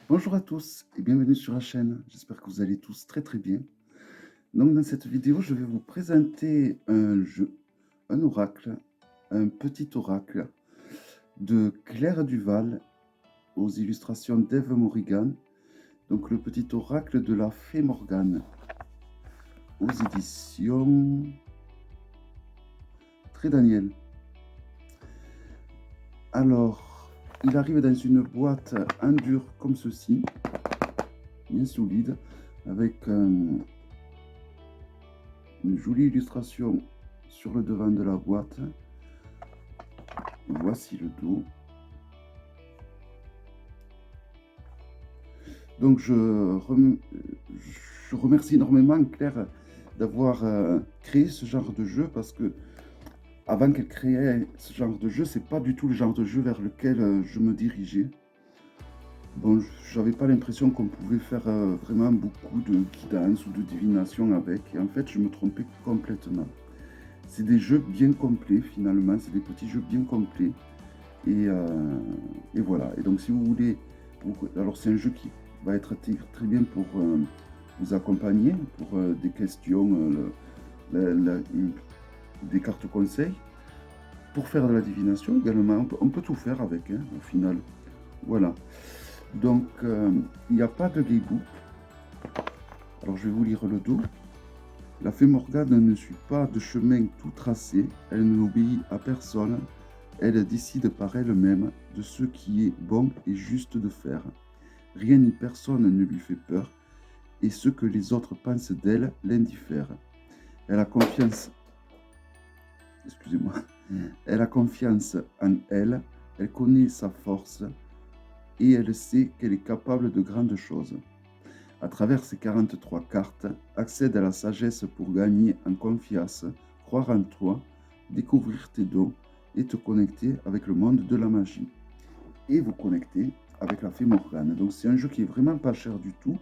Bonjour à tous et bienvenue sur la chaîne. J'espère que vous allez tous très très bien. Donc dans cette vidéo, je vais vous présenter un jeu, un oracle, un petit oracle de Claire Duval aux illustrations d'Eve Morrigan. Donc le petit oracle de la Fée Morgane aux éditions Très Daniel. Alors, il arrive dans une boîte en dur comme ceci, bien solide, avec une jolie illustration sur le devant de la boîte. Voici le dos. Donc je remercie énormément Claire d'avoir créé ce genre de jeu, parce que avant qu'elle crée ce genre de jeu, c'est pas du tout le genre de jeu vers lequel je me dirigeais. Bon, j'avais pas l'impression qu'on pouvait faire vraiment beaucoup de guidance ou de divination avec, et en fait je me trompais complètement. C'est des jeux bien complets finalement, c'est des petits jeux bien complets. Et voilà. Et donc si vous voulez, alors c'est un jeu qui va être très bien pour vous accompagner, pour des questions, des cartes conseils, pour faire de la divination également. On peut tout faire avec, hein, au final. Voilà. Donc il n'y a pas de guidebook. Alors je vais vous lire le dos. La fée Morgane ne suit pas de chemin tout tracé, elle n'obéit à personne, elle décide par elle-même de ce qui est bon et juste de faire. Rien ni personne ne lui fait peur, et ce que les autres pensent d'elle l'indiffère. Elle a confiance, excusez-moi, elle a confiance en elle, elle connaît sa force, et elle sait qu'elle est capable de grandes choses. À travers ces 43 cartes, accède à la sagesse pour gagner en confiance, croire en toi, découvrir tes dons et te connecter avec le monde de la magie. Et vous connecter avec la fée Morgane. Donc c'est un jeu qui est vraiment pas cher du tout,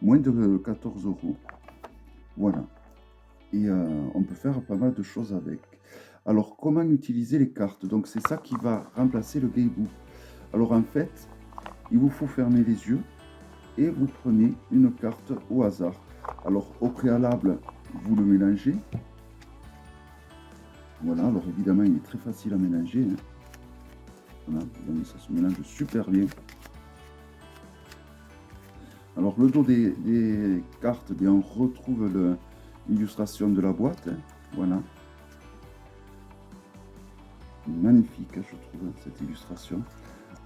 moins de 14 €. Voilà. Et on peut faire pas mal de choses avec. Alors comment utiliser les cartes? Donc c'est ça qui va remplacer le Gamebook. Alors en fait, il vous faut fermer les yeux et vous prenez une carte au hasard. Alors au préalable, vous le mélangez. Voilà, alors évidemment il est très facile à mélanger, hein. Voilà, donc ça se mélange super bien. Alors le dos des cartes, eh bien, on retrouve l'illustration de la boîte, hein. Voilà. Magnifique, je trouve, cette illustration.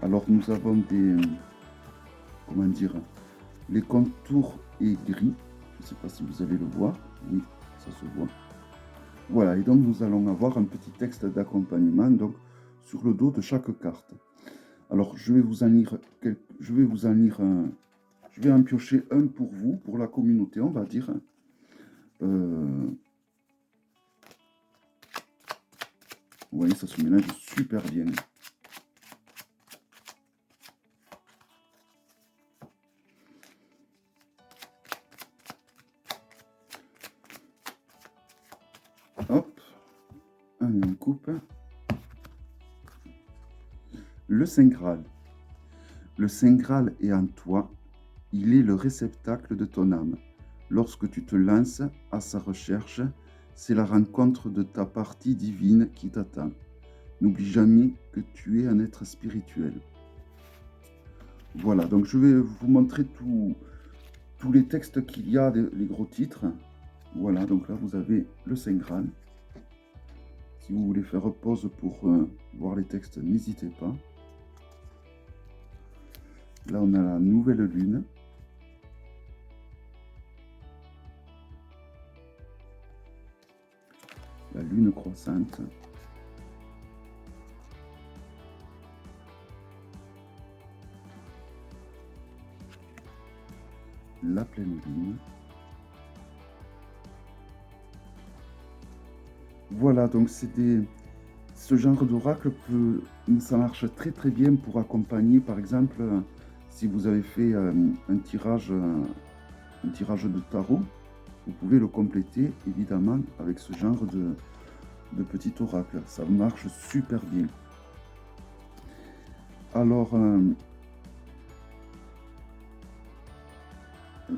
Alors nous avons comment dire, les contours est gris. Je ne sais pas si vous allez le voir. Oui, ça se voit. Voilà, et donc nous allons avoir un petit texte d'accompagnement donc sur le dos de chaque carte. Alors je vais vous en lire je vais en piocher un pour vous, pour la communauté, on va dire. Vous voyez, ça se mélange super bien. Hop, on coupe. Le Saint Graal. Le Saint Graal est en toi, il est le réceptacle de ton âme. Lorsque tu te lances à sa recherche, c'est la rencontre de ta partie divine qui t'attend. N'oublie jamais que tu es un être spirituel. Voilà, donc je vais vous montrer tous les textes qu'il y a, les gros titres. Voilà, donc là vous avez le Saint Graal. Si vous voulez faire pause pour voir les textes, n'hésitez pas. Là on a la nouvelle lune. La lune croissante. La pleine lune. Voilà, donc ce genre d'oracle ça marche très très bien pour accompagner, par exemple, si vous avez fait un tirage de tarot, vous pouvez le compléter évidemment avec ce genre de petit oracle. Ça marche super bien. Alors,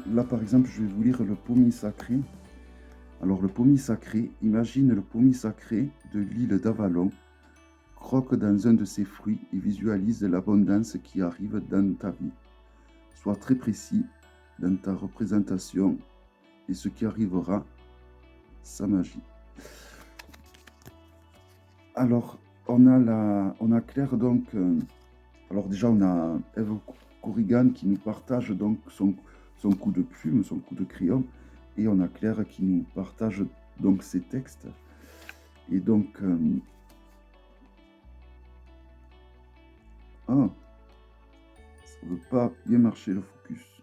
là, par exemple, je vais vous lire le pommier sacré. Alors, le pommier sacré, imagine le pommier sacré de l'île d'Avalon, croque dans un de ses fruits et visualise l'abondance qui arrive dans ta vie. Sois très précis dans ta représentation et ce qui arrivera, sa magie. Alors, on a Claire, donc, alors déjà, on a Eve Corrigan qui nous partage donc son coup de plume, son coup de crayon, et on a Claire qui nous partage donc ses textes. Et donc, ah, ça ne veut pas bien marcher le focus.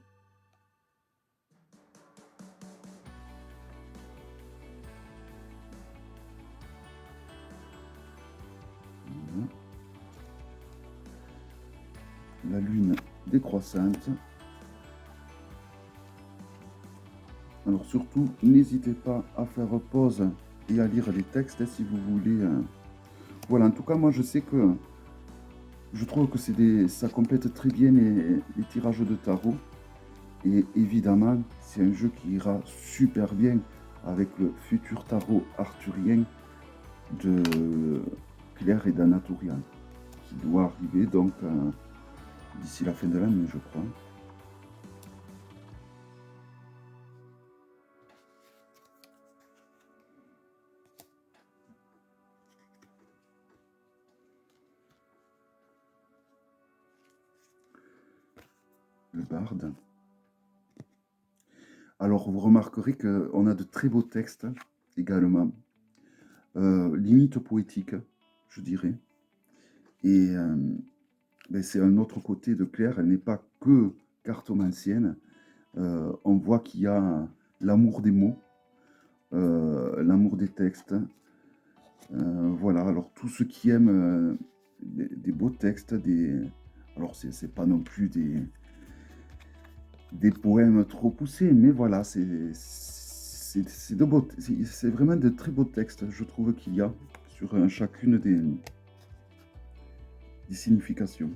Voilà. La lune décroissante. Alors surtout, n'hésitez pas à faire pause et à lire les textes si vous voulez. Voilà, en tout cas, moi je sais que je trouve que ça complète très bien les tirages de tarot. Et évidemment, c'est un jeu qui ira super bien avec le futur tarot arthurien de Claire et d'Anatolian, qui doit arriver donc d'ici la fin de l'année, je crois. Le barde. Alors, vous remarquerez qu'on a de très beaux textes également, limite poétique, je dirais. Et ben, c'est un autre côté de Claire, elle n'est pas que cartomancienne. On voit qu'il y a l'amour des mots, l'amour des textes. Voilà, alors tous ceux qui aiment des beaux textes, alors c'est pas non plus des poèmes trop poussés, mais voilà, c'est vraiment de très beaux textes, je trouve qu'il y a sur chacune des significations.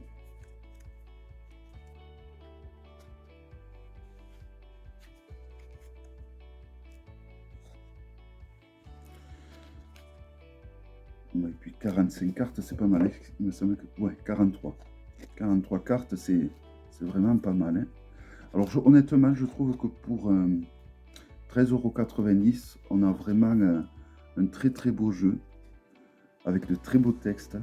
Et puis 45 cartes, c'est pas mal. Hein. Il me semble que... Ouais, 43. 43 cartes, c'est vraiment pas mal. Hein. Alors honnêtement, je trouve que pour 13,90 €, on a vraiment un très très beau jeu avec de très beaux textes.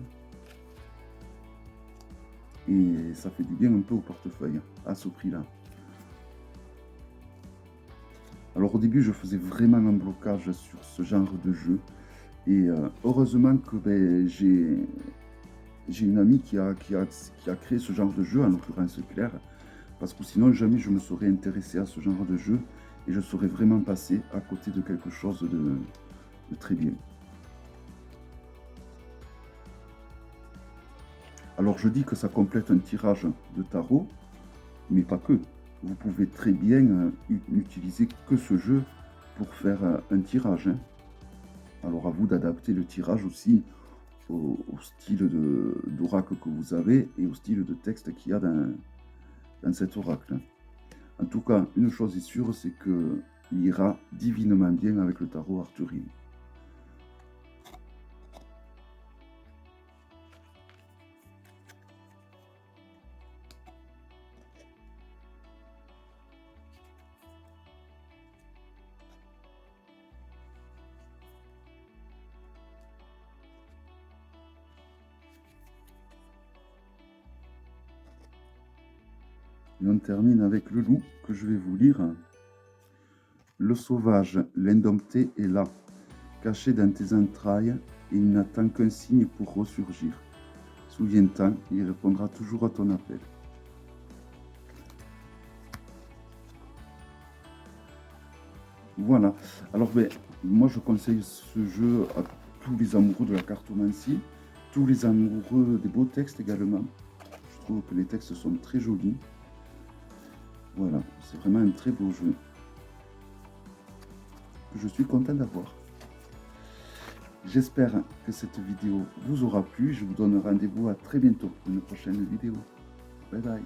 Et ça fait du bien un peu au portefeuille à ce prix-là. Alors au début, je faisais vraiment un blocage sur ce genre de jeu. Et heureusement que ben, j'ai une amie qui a créé ce genre de jeu, en l'occurrence Claire, parce que sinon jamais je me serais intéressé à ce genre de jeu et je serais vraiment passé à côté de quelque chose de très bien. Alors je dis que ça complète un tirage de tarot, mais pas que. Vous pouvez très bien n'utiliser que ce jeu pour faire un tirage. Hein. Alors à vous d'adapter le tirage aussi au style d'oracle que vous avez et au style de texte qu'il y a dans cet oracle. En tout cas, une chose est sûre, c'est qu'il ira divinement bien avec le tarot arthurien. Et on termine avec le loup que je vais vous lire. Le sauvage, l'indompté est là, caché dans tes entrailles, et il n'attend qu'un signe pour ressurgir. Souviens-t'en, il répondra toujours à ton appel. Voilà. Alors, ben, moi, je conseille ce jeu à tous les amoureux de la cartomancie, tous les amoureux des beaux textes également. Je trouve que les textes sont très jolis. Voilà, c'est vraiment un très beau jeu que je suis content d'avoir. J'espère que cette vidéo vous aura plu. Je vous donne rendez-vous à très bientôt pour une prochaine vidéo. Bye bye.